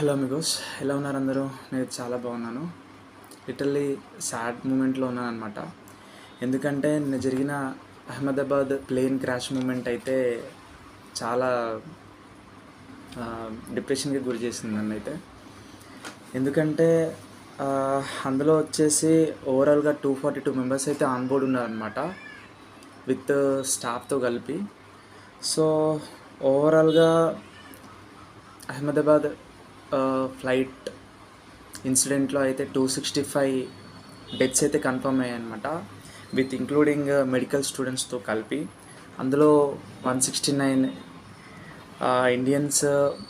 Hello Amigos, ఎలా ఉన్నారు అందరూ? నేను చాలా బాగున్నాను. లిటరల్లీ సాడ్ మూమెంట్లో ఉన్నాను అనమాట. ఎందుకంటే నిన్న జరిగిన అహ్మదాబాద్ ప్లేన్ క్రాష్ మూమెంట్ అయితే చాలా డిప్రెషన్కి గురి చేసింది నన్ను అయితే. ఎందుకంటే అందులో వచ్చేసి ఓవరాల్గా 242 మెంబర్స్ అయితే ఆన్ బోర్డ్ ఉన్నారనమాట, విత్ స్టాఫ్తో కలిపి. సో ఓవరాల్గా అహ్మదాబాద్ ఫ్లైట్ ఇన్సిడెంట్లో అయితే 265 డెత్స్ అయితే కన్ఫర్మ్ అయ్యాయి అనమాట, విత్ ఇంక్లూడింగ్ మెడికల్ స్టూడెంట్స్తో కలిపి. అందులో 169 Indians,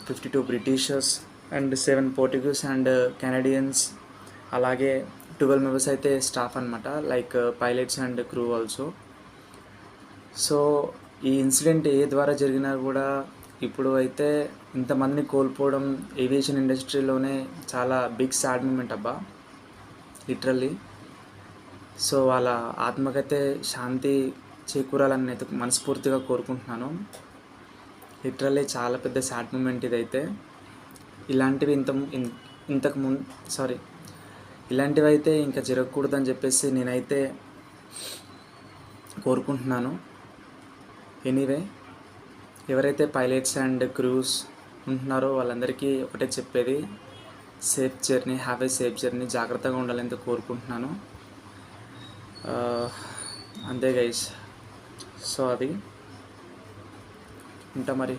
52 Britishers and 7 Portuguese and Canadiens, అలాగే 12 మెంబర్స్ అయితే స్టాఫ్ అనమాట, like pilots and crew also. So ఈ ఇన్సిడెంట్ ఏ ద్వారా జరిగినా కూడా ఇప్పుడు అయితే ఇంతమందిని కోల్పోవడం ఏవియేషన్ ఇండస్ట్రీలోనే చాలా బిగ్ సాడ్ మూమెంట్ అబ్బా, లిటరల్లీ. సో వాళ్ళ ఆత్మకైతే శాంతి చేకూరాలని అయితే మనస్ఫూర్తిగా కోరుకుంటున్నాను. లిటరల్లీ చాలా పెద్ద సాడ్ మూమెంట్ ఇదైతే. ఇలాంటివి ఇలాంటివి అయితే ఇంకా జరగకూడదని చెప్పేసి నేనైతే కోరుకుంటున్నాను. ఎనీవే, ఎవరైతే పైలట్స్ అండ్ క్రూస్ ఉంటున్నారో వాళ్ళందరికీ ఒకటే చెప్పేది, safe journey, have a safe journey, జాగ్రత్తగా ఉండాలని కోరుకుంటున్నాను. అంతే గైస్. సో అది ఉంటా మరి.